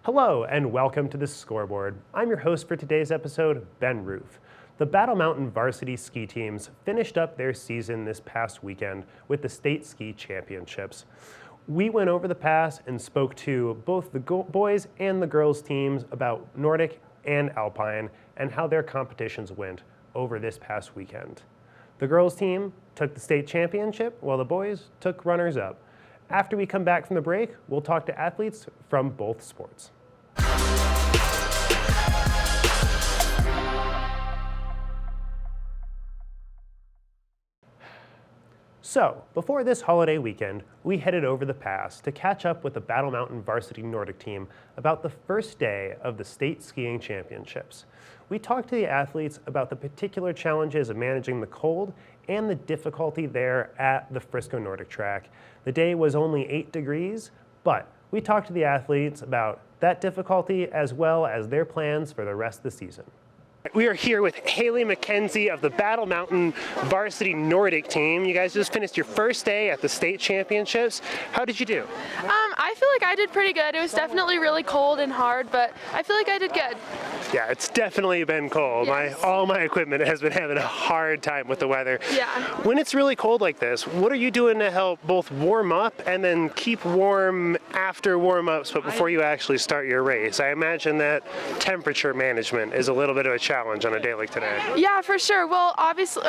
Hello and welcome to the Scoreboard. I'm your host for today's episode, Ben Roof. The Battle Mountain varsity ski teams finished up their season this past weekend with the state ski championships. We went over the past and spoke to both the boys and the girls teams about Nordic and Alpine and how their competitions went over this past weekend. The girls team took the state championship while the boys took runners-up. After we come back from the break, we'll talk to athletes from both sports. So, before this holiday weekend, we headed over the pass to catch up with the Battle Mountain varsity Nordic team about the first day of the state skiing championships. We talked to the athletes about the particular challenges of managing the cold and the difficulty there at the Frisco Nordic track. The day was only 8 degrees, but we talked to the athletes about that difficulty as well as their plans for the rest of the season. We are here with Haley McKenzie of the Battle Mountain varsity Nordic team. You guys just finished your first day at the state championships. How did you do? I feel like I did pretty good. It was definitely really cold and hard, but I feel like I did good. Yeah, it's definitely been cold. Yes. All my equipment has been having a hard time with the weather. Yeah. When it's really cold like this, what are you doing to help both warm up and then keep warm after warm-ups, but before you actually start your race? I imagine that temperature management is a little bit of a challenge on a day like today. Yeah, for sure. Well, obviously,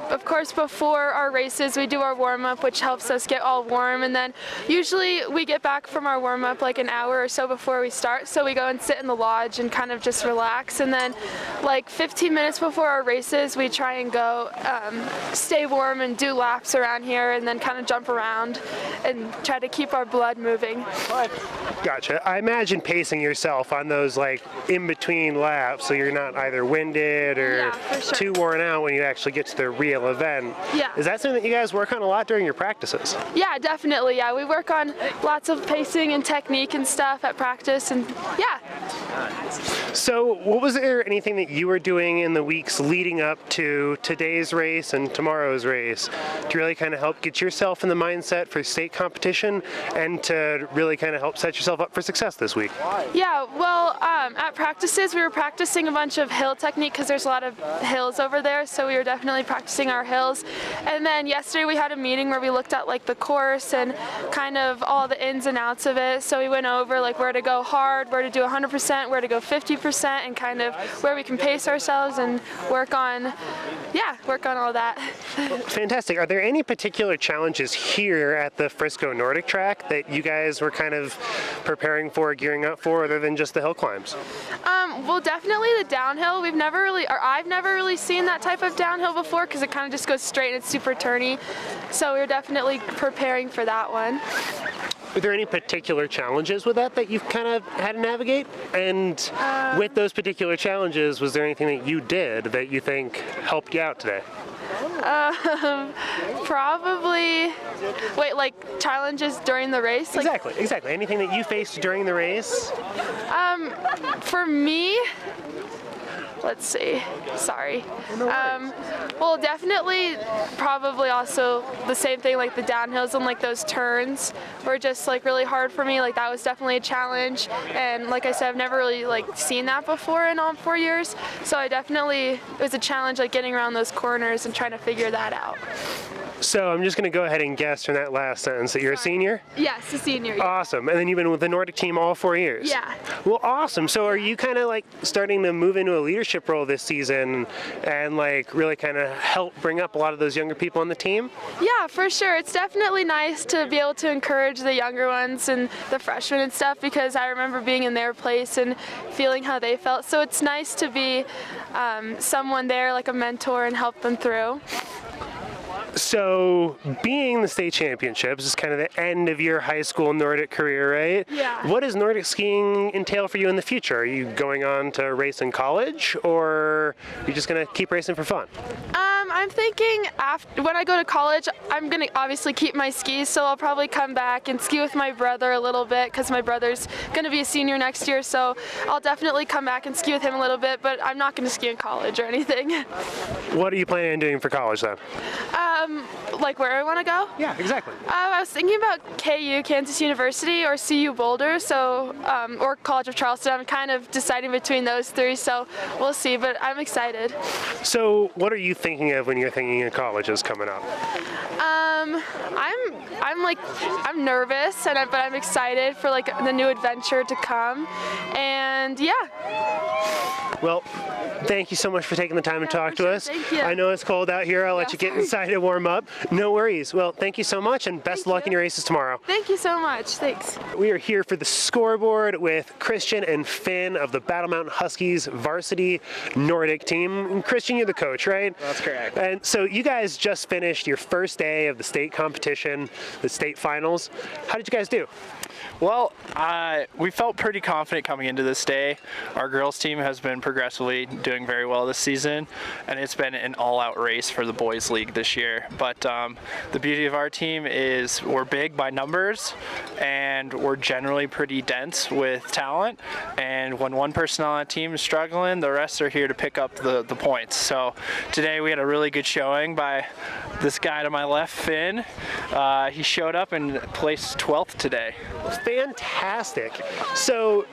of course, before our races, we do our warm-up, which helps us get all warm, and then usually we get back from our warm-up like an hour or so before we start, so we go and sit in the lodge and kind of just relax, and then like 15 minutes before our races, we try and go stay warm and do laps around here, and then kind of jump around and try to keep our blood moving. Gotcha. I imagine pacing yourself on those like in-between laps so you're not either winded or too worn out when you actually get to the real event. Yeah. Is that something that you guys work on a lot during your practices? Yeah, definitely. Yeah, we work on lots of pacing and technique and stuff at practice, and yeah. So was there anything that you were doing in the weeks leading up to today's race and tomorrow's race to really kind of help get yourself in the mindset for state competition and to really kind of help set yourself up for success this week? Yeah, well, at practices we were practicing a bunch of hill technique because there's a lot of hills over there, so we were definitely practicing our hills. And then yesterday we had a meeting where we looked at like the course and kind of all the ins and outs of it. So we went over like where to go hard, where to do 100%, where to go 50%, and kind of where we can pace ourselves and work on all that. Fantastic. Are there any particular challenges here at the Frisco Nordic track that you guys were kind of preparing for, gearing up for, other than just the hill climbs? Well, definitely the downhill. I've never really seen that type of downhill before because it kind of just goes straight and it's super turny. So we're definitely preparing for that one. Are there any particular challenges with that you've kind of had to navigate? And with those particular challenges, was there anything that you did that you think helped you out today? Probably. Wait, like challenges during the race? Exactly. Anything that you faced during the race? For me, let's see. Sorry. Well, definitely, probably also the same thing, like the downhills and like those turns were just like really hard for me. Like that was definitely a challenge, and like I said, I've never really like seen that before in all 4 years. So it was a challenge, like getting around those corners and trying to figure that out. So I'm just going to go ahead and guess from that last sentence that you're a senior? Yes, a senior. Yeah. Awesome. And then you've been with the Nordic team all 4 years? Yeah. Well, awesome. So are you kind of like starting to move into a leadership role this season and like really kind of help bring up a lot of those younger people on the team? Yeah, for sure. It's definitely nice to be able to encourage the younger ones and the freshmen and stuff, because I remember being in their place and feeling how they felt. So it's nice to be someone there, like a mentor, and help them through. So being the state championships is kind of the end of your high school Nordic career, right? Yeah. What does Nordic skiing entail for you in the future? Are you going on to race in college, or are you just going to keep racing for fun? I'm thinking when I go to college, I'm going to obviously keep my skis, so I'll probably come back and ski with my brother a little bit, because my brother's going to be a senior next year, so I'll definitely come back and ski with him a little bit, but I'm not going to ski in college or anything. What are you planning on doing for college then? Like where I want to go? Yeah, exactly. I was thinking about KU, Kansas University, or CU Boulder, so or College of Charleston. I'm kind of deciding between those three, so we'll see. But I'm excited. So, what are you thinking of when you're thinking of colleges coming up? I'm nervous, but I'm excited for like the new adventure to come, and yeah. Well, thank you so much for taking the time to talk to us. Thank you. I know it's cold out here. I'll let you get inside and warm up. No worries. Well, thank you so much, and best of luck in your races tomorrow. Thank you so much. Thanks. We are here for the scoreboard with Christian and Finn of the Battle Mountain Huskies varsity Nordic team. And Christian, you're the coach, right? That's correct. And so you guys just finished your first day of the state competition, the state finals. How did you guys do? Well, we felt pretty confident coming into this day. Our girls team has been progressively doing very well this season, and it's been an all-out race for the boys league this year. But the beauty of our team is we're big by numbers, and we're generally pretty dense with talent. And when one person on a team is struggling, the rest are here to pick up the points. So today we had a really good showing by this guy to my left, Finn. He showed up and placed 12th today. Fantastic. So,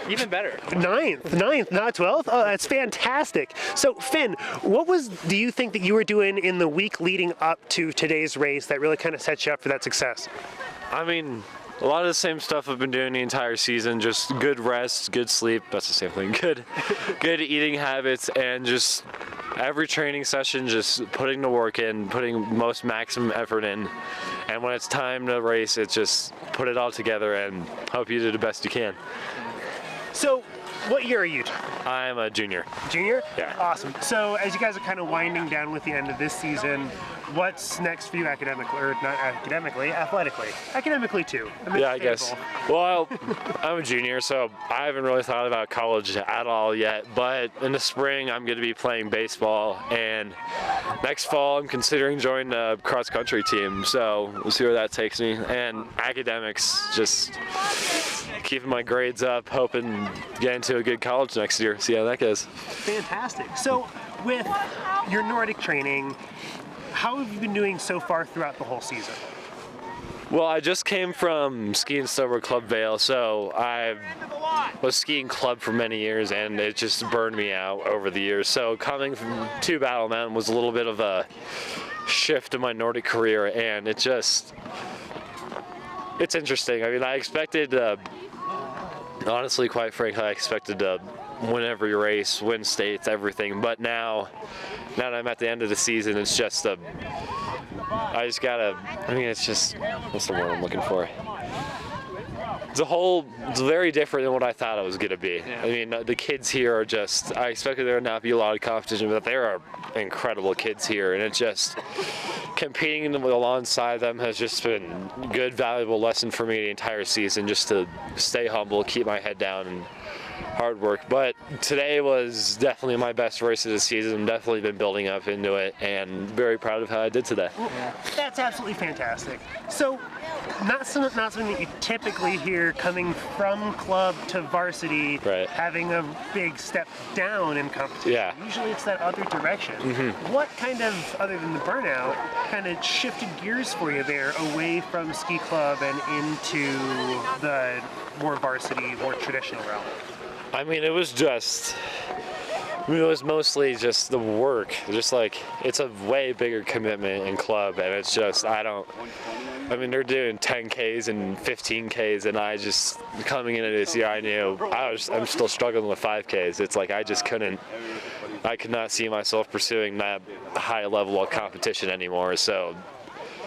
Even better. ninth, not 12th? Oh, that's fantastic. So, Finn, do you think that you were doing in the week leading up to today's race that really kind of set you up for that success? I mean, a lot of the same stuff I've been doing the entire season, just good rest, good sleep, that's the same thing, good eating habits, and just every training session just putting the work in, putting most maximum effort in, and when it's time to race, it's just put it all together and hope you do the best you can. So, what year are you? I'm a junior. Junior? Yeah. Awesome. So, as you guys are kind of winding down with the end of this season, what's next for you academically, or not academically, athletically? Academically too. Yeah, I guess. Well, I'm a junior, so I haven't really thought about college at all yet, but in the spring I'm going to be playing baseball, and next fall I'm considering joining the cross-country team, so we'll see where that takes me. And academics, just keeping my grades up, hoping to get into a good college next year, see how that goes. Fantastic. So, with your Nordic training, how have you been doing so far throughout the whole season? Well, I just came from Ski and Snowboard Club Vail, so I was skiing club for many years, and it just burned me out over the years. So coming to Battle Mountain was a little bit of a shift in my Nordic career, and it's interesting. I mean, I expected, honestly, quite frankly, I expected to win every race, win states, everything, but now that I'm at the end of the season, it's just it's just, what's the word I'm looking for? It's very different than what I thought it was going to be. Yeah. I mean, the kids here are just, I expected there would not be a lot of competition, but there are incredible kids here, and it's just, competing alongside them has just been a good, valuable lesson for me the entire season, just to stay humble, keep my head down, and hard work. But today was definitely my best race of the season. Definitely been building up into it, and very proud of how I did today. That's absolutely fantastic. So, not something that you typically hear coming from club to varsity, right, having a big step down in competition. Yeah. Usually it's that other direction. Mm-hmm. What kind of, other than the burnout, kind of shifted gears for you there away from ski club and into the more varsity, more traditional realm? I mean, it was mostly just the work. Just like, it's a way bigger commitment in club, and it's just, they're doing 10Ks and 15Ks, and I just, coming into this year, I knew I'm still struggling with 5Ks. It's like, I could not see myself pursuing that high level of competition anymore, so.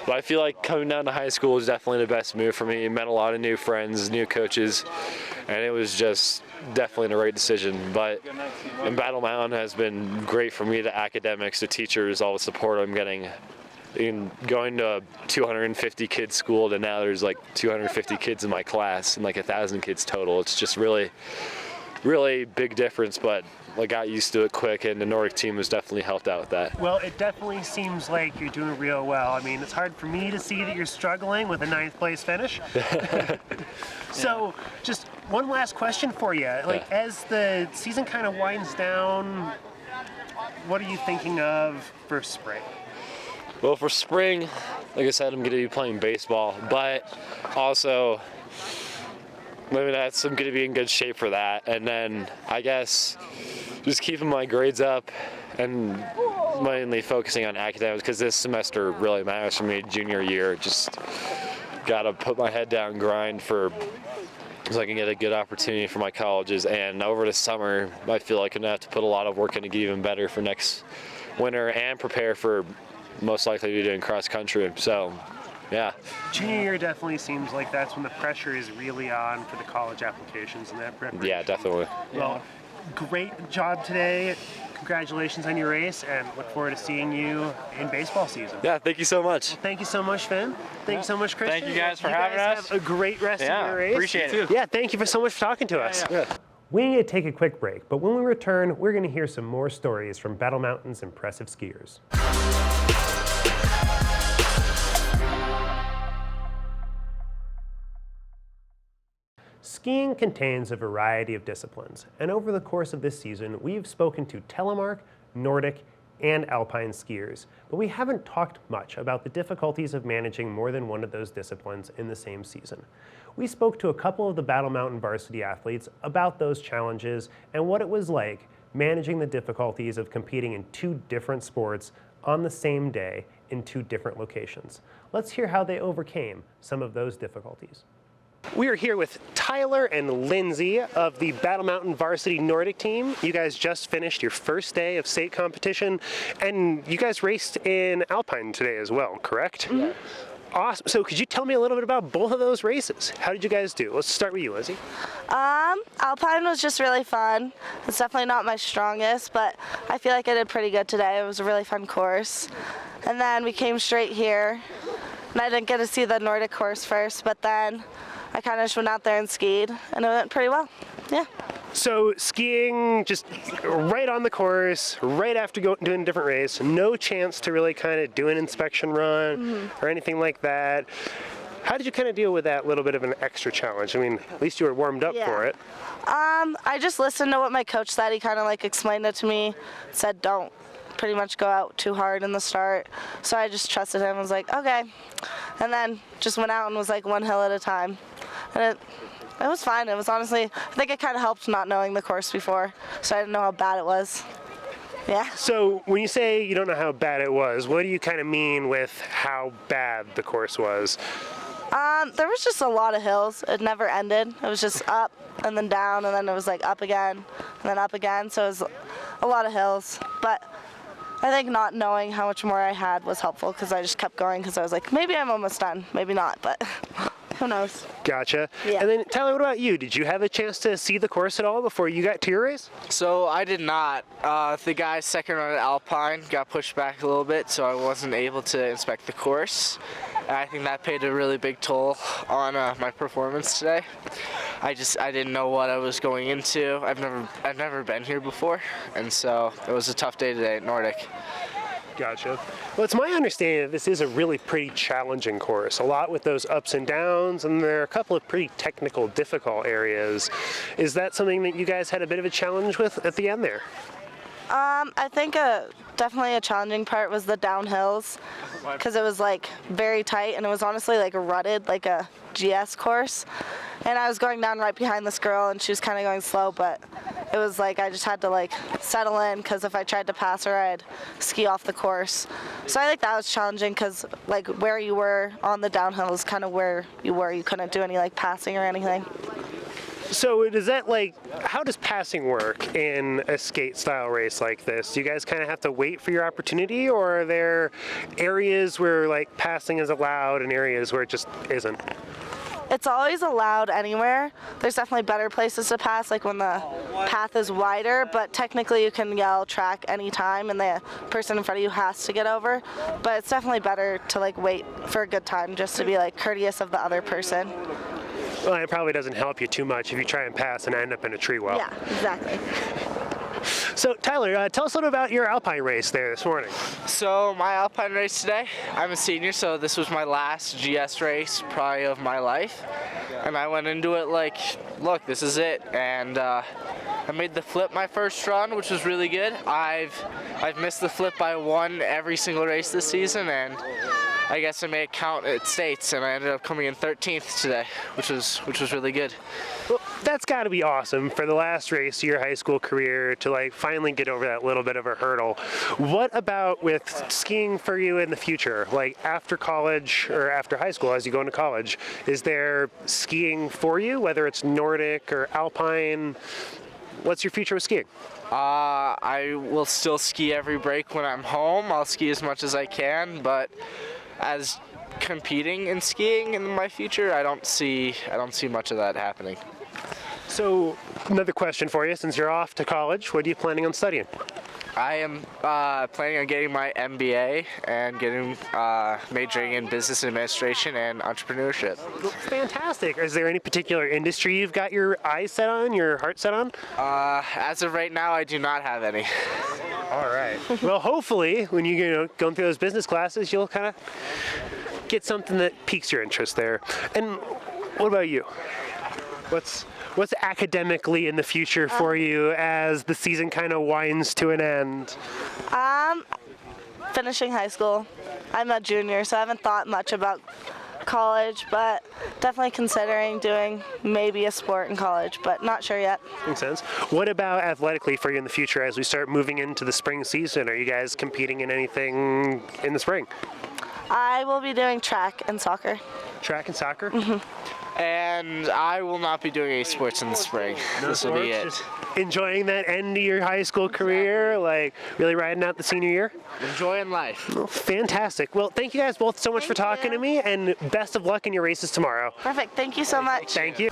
But I feel like coming down to high school was definitely the best move for me. I met a lot of new friends, new coaches, and it was just definitely the right decision. But in Battle Mountain has been great for me, the academics, the teachers, all the support I'm getting. In going to a 250 kids school to now there's like 250 kids in my class and like 1,000 kids total. It's just really, really big difference, but I got used to it quick, and the Nordic team has definitely helped out with that. Well, it definitely seems like you're doing real well. I mean, it's hard for me to see that you're struggling with a 9th place finish. So, just one last question for you. As the season kind of winds down, what are you thinking of for spring? Well, for spring, like I said, I'm going to be playing baseball, but also I'm going to be in good shape for that. And then I guess just keeping my grades up and mainly focusing on academics because this semester really matters for me, junior year. Just got to put my head down and grind so I can get a good opportunity for my colleges. And over the summer, I feel like I'm going to have to put a lot of work in to get even better for next winter and prepare for most likely to be doing cross country. So, yeah. Junior year definitely seems like that's when the pressure is really on for the college applications and that preparation. Yeah, definitely. Well, great job today. Congratulations on your race, and look forward to seeing you in baseball season. Yeah, thank you so much. Thank you so much, Finn. Thank you so much, Christian. Thank you guys for having us. Have a great rest of your race. Appreciate it. Yeah, thank you so much for talking to us. Yeah. We need to take a quick break, but when we return, we're going to hear some more stories from Battle Mountain's impressive skiers. Skiing contains a variety of disciplines, and over the course of this season, we've spoken to telemark, Nordic, and alpine skiers, but we haven't talked much about the difficulties of managing more than one of those disciplines in the same season. We spoke to a couple of the Battle Mountain varsity athletes about those challenges and what it was like managing the difficulties of competing in two different sports on the same day in two different locations. Let's hear how they overcame some of those difficulties. We are here with Tyler and Lindsay of the Battle Mountain varsity Nordic team. You guys just finished your first day of state competition, and you guys raced in Alpine today as well, correct? Mm-hmm. Awesome. So could you tell me a little bit about both of those races? How did you guys do? Let's start with you, Lizzie. Alpine was just really fun. It's definitely not my strongest, but I feel like I did pretty good today. It was a really fun course. And then we came straight here, and I didn't get to see the Nordic course first, but then I kind of just went out there and skied, and it went pretty well. Yeah. So skiing just right on the course, right after doing a different race, no chance to really kind of do an inspection run or anything like that. How did you kind of deal with that little bit of an extra challenge? I mean, at least you were warmed up for it. I just listened to what my coach said. He kind of like explained it to me, said don't pretty much go out too hard in the start. So I just trusted him, was like, okay. And then just went out and was like one hill at a time. And it was fine. It was honestly, I think it kind of helped not knowing the course before, so I didn't know how bad it was. Yeah. So when you say you don't know how bad it was, what do you kind of mean with how bad the course was? There was just a lot of hills. It never ended. It was just up and then down, and then it was like up again and then up again. So it was a lot of hills. But I think not knowing how much more I had was helpful because I just kept going because I was like, maybe I'm almost done, maybe not, but who knows? Gotcha. Yeah. And then Tyler, what about you? Did you have a chance to see the course at all before you got to your race? So I did not. The guy's second run at Alpine got pushed back a little bit, so I wasn't able to inspect the course. And I think that paid a really big toll on my performance today. I didn't know what I was going into. I've never been here before, and so it was a tough day today at Nordic. Gotcha. Well, it's my understanding that this is a really pretty challenging course. A lot with those ups and downs, and there are a couple of pretty technical, difficult areas. Is that something that you guys had a bit of a challenge with at the end there? I think definitely a challenging part was the downhills because it was like very tight and it was honestly like rutted like a GS course. And I was going down right behind this girl and she was kind of going slow, but it was like I just had to like settle in because if I tried to pass her, I'd ski off the course. So I think that was challenging because like where you were on the downhill is kind of where you were. You couldn't do any like passing or anything. So does that how does passing work in a skate style race like this? Do you guys kind of have to wait for your opportunity, or are there areas where like passing is allowed and areas where it just isn't? It's always allowed anywhere. There's definitely better places to pass, like when the path is wider, but technically you can yell track anytime and the person in front of you has to get over. But it's definitely better to like wait for a good time just to be like courteous of the other person. Well, it probably doesn't help you too much if you try and pass and end up in a tree well. Yeah, exactly. So Tyler, tell us a little about your Alpine race there this morning. So my Alpine race today, I'm a senior, so this was my last GS race probably of my life. And I went into it like, look, this is it. And I made the flip my first run, which was really good. I've missed the flip by one every single race this season, and I guess I made it count at states, and I ended up coming in 13th today, which was really good. Well, that's got to be awesome for the last race of your high school career to like finally get over that little bit of a hurdle. What about with skiing for you in the future? Like after college or after high school, as you go into college, is there skiing for you, whether it's Nordic or Alpine? What's your future with skiing? I will still ski every break when I'm home. I'll ski as much as I can, but as competing in skiing in my future, I don't see much of that happening. So another question for you, since you're off to college, what are you planning on studying? I am planning on getting my MBA and majoring in business administration and entrepreneurship. Fantastic. Is there any particular industry you've got your eyes set on, your heart set on? As of right now, I do not have any. All right. Well, hopefully, when you're going through those business classes, you'll kind of get something that piques your interest there. And what about you? What's academically in the future for you as the season kind of winds to an end? Finishing high school. I'm a junior, so I haven't thought much about college, but definitely considering doing maybe a sport in college, but not sure yet. Makes sense. What about athletically for you in the future as we start moving into the spring season? Are you guys competing in anything in the spring? I will be doing track and soccer. Track and soccer? And I will not be doing any sports in the spring. This will be it. Just enjoying that end of your high school career, like really riding out the senior year? Enjoying life. Well, fantastic. Well, thank you guys both so much for talking to me, and best of luck in your races tomorrow. Perfect. Thank you so much. Thank you.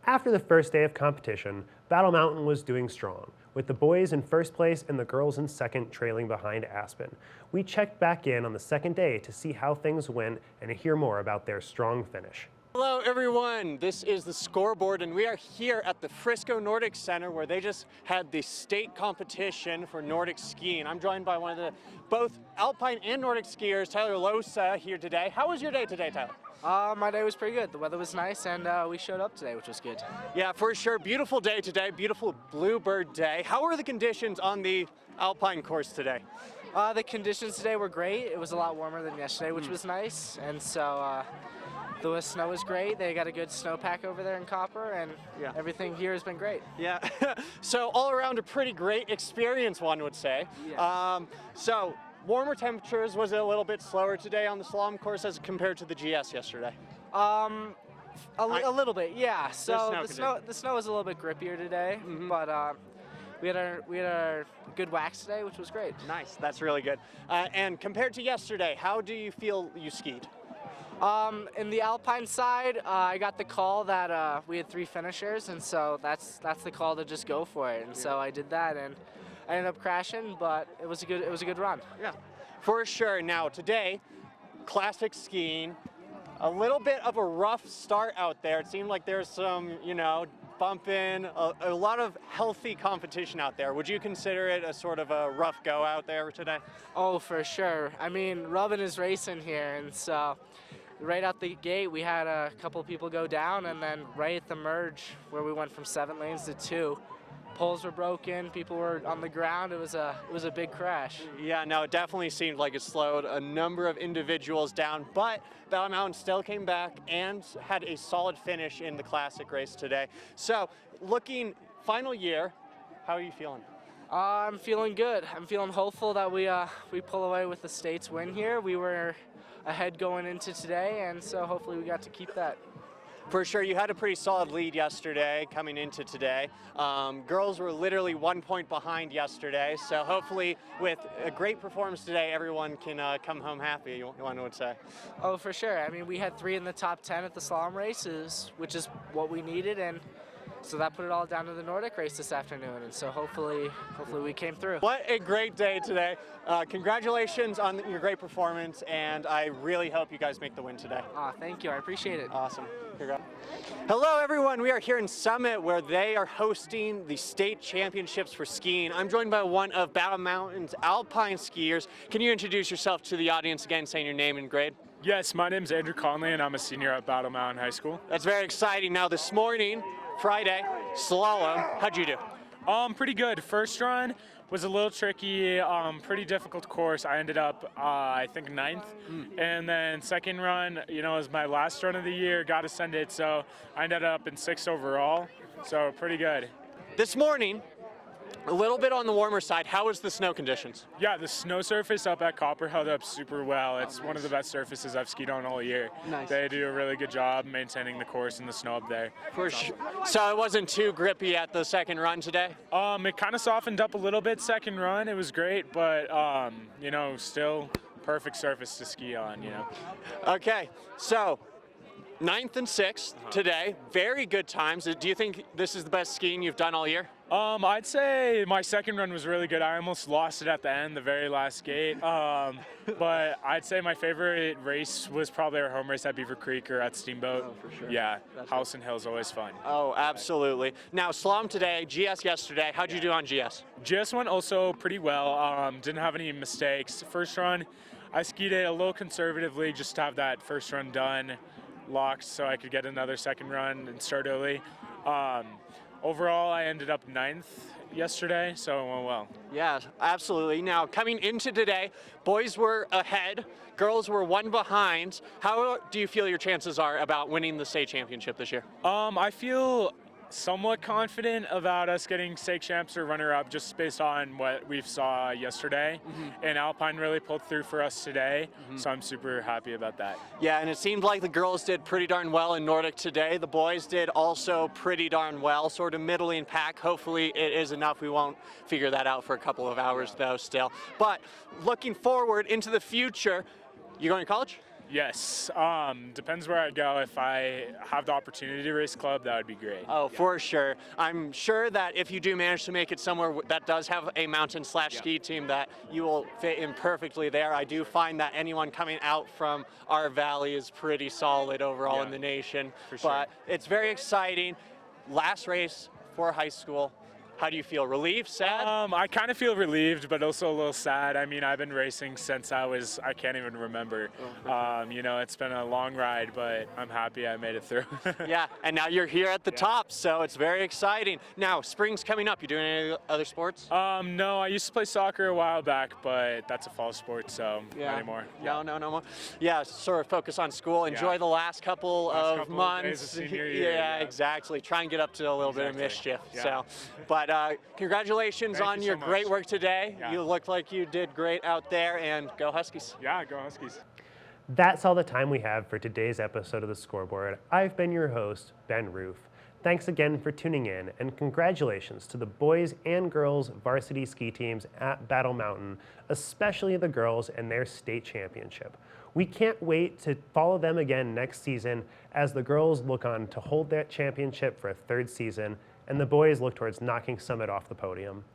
After the first day of competition, Battle Mountain was doing strong, with the boys in first place and the girls in second, trailing behind Aspen. We checked back in on the second day to see how things went and to hear more about their strong finish. Hello everyone, this is the Scoreboard, and we are here at the Frisco Nordic Center where they just had the state competition for Nordic skiing. I'm joined by one of the both Alpine and Nordic skiers, Tyler Losa, here today. How was your day today, Tyler? My day was pretty good. The weather was nice, and we showed up today, which was good. Yeah, for sure. Beautiful day today, beautiful bluebird day. How were the conditions on the Alpine course today? The conditions today were great. It was a lot warmer than yesterday, which was nice, and so the snow was great. They got a good snowpack over there in Copper, and everything here has been great. Yeah, so all around a pretty great experience, one would say. Yeah. So warmer temperatures, was it a little bit slower today on the slalom course as compared to the GS yesterday? A little bit, yeah. So the the snow was a little bit grippier today, but we had our good wax today, which was great. Nice, that's really good. And compared to yesterday, how do you feel you skied? In the Alpine side, I got the call that we had 3 finishers, and so that's the call to just go for it. And so I did that, and I ended up crashing, but it was a good run. Yeah, for sure. Now today, classic skiing, a little bit of a rough start out there. It seemed like there's some, bumping, a lot of healthy competition out there. Would you consider it a sort of a rough go out there today? Oh, for sure. I mean, rubbing is racing here, and so right out the gate, we had a couple people go down, and then right at the merge, where we went from 7 lanes to 2, poles were broken, people were on the ground. It was a big crash. Yeah, no, it definitely seemed like it slowed a number of individuals down, but Battle Mountain still came back and had a solid finish in the classic race today. So, looking final year, how are you feeling? I'm feeling good. I'm feeling hopeful that we pull away with the state's win here. We were ahead going into today, and so hopefully we got to keep that. For sure, you had a pretty solid lead yesterday coming into today. Girls were literally 1 point behind yesterday, so hopefully with a great performance today, everyone can come home happy, one would say. Oh, for sure. I mean, we had 3 in the top 10 at the slalom races, which is what we needed, and so that put it all down to the Nordic race this afternoon, and so hopefully we came through. What a great day today. Congratulations on your great performance, and I really hope you guys make the win today. Thank you. I appreciate it. Awesome. Here you go. Hello, everyone. We are here in Summit, where they are hosting the state championships for skiing. I'm joined by one of Battle Mountain's Alpine skiers. Can you introduce yourself to the audience again, saying your name and grade? Yes, my name's Andrew Conley, and I'm a senior at Battle Mountain High School. That's very exciting. Now this morning, Friday, slalom, how'd you do? Pretty good. First run was a little tricky, pretty difficult course. I ended up, I think, 9th. And then second run, was my last run of the year, got ascended, so I ended up in 6th overall, so pretty good. This morning, a little bit on the warmer side. How was the snow conditions? Yeah, the snow surface up at Copper held up super well. It's one of the best surfaces I've skied on all year. Nice. They do a really good job maintaining the course and the snow up there. For sure. So it wasn't too grippy at the second run today? It kind of softened up a little bit second run. It was great, but, still perfect surface to ski on, Okay, so 9th and 6th today, very good times. Do you think this is the best skiing you've done all year? I'd say my second run was really good. I almost lost it at the end, the very last gate. But I'd say my favorite race was probably our home race at Beaver Creek or at Steamboat. Oh, for sure. Yeah, House and Hill's always fun. Oh, absolutely. Now, slalom today, GS yesterday. How'd you do on GS? GS went also pretty well. Didn't have any mistakes. First run, I skied it a little conservatively just to have that first run done, locked, so I could get another second run and start early. Overall, I ended up 9th yesterday, so it went well. Yeah, absolutely. Now, coming into today, boys were ahead, girls were 1 behind. How do you feel your chances are about winning the state championship this year? I feel somewhat confident about us getting state champs or runner-up just based on what we saw yesterday. And Alpine really pulled through for us today, so I'm super happy about that. Yeah, and it seemed like the girls did pretty darn well in Nordic today. The boys did also pretty darn well, sort of middling pack. Hopefully it is enough. We won't figure that out for a couple of hours though still. But looking forward into the future, you going to college? Yes, depends where I go. If I have the opportunity to race club, that would be great. Oh, for sure. I'm sure that if you do manage to make it somewhere that does have a mountain/ski team, that you will fit in perfectly there. I do find that anyone coming out from our valley is pretty solid overall in the nation. For sure. But it's very exciting. Last race for high school. How do you feel? Relieved? Sad? I kind of feel relieved, but also a little sad. I mean, I've been racing since I can't even remember. It's been a long ride, but I'm happy I made it through. Yeah, and now you're here at the top, so it's very exciting. Now, spring's coming up. You doing any other sports? No, I used to play soccer a while back, but that's a fall sport, so not anymore. No more. Yeah, sort of focus on school. Enjoy the last couple of months. Days of senior year, yeah, exactly. Try and get up to a little bit of mischief. Yeah. So, but congratulations Thank on you your so great much. work today. Yeah. You look like you did great out there, and go Huskies. Yeah, go Huskies. That's all the time we have for today's episode of The Scoreboard. I've been your host, Ben Roof. Thanks again for tuning in, and congratulations to the boys and girls varsity ski teams at Battle Mountain, especially the girls and their state championship. We can't wait to follow them again next season as the girls look on to hold that championship for a 3rd season, and the boys look towards knocking Summit off the podium.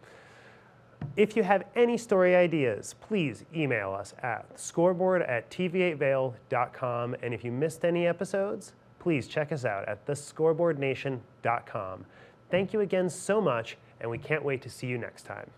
If you have any story ideas, please email us at scoreboard@tv8vail.com, and if you missed any episodes, please check us out at thescoreboardnation.com. Thank you again so much, and we can't wait to see you next time.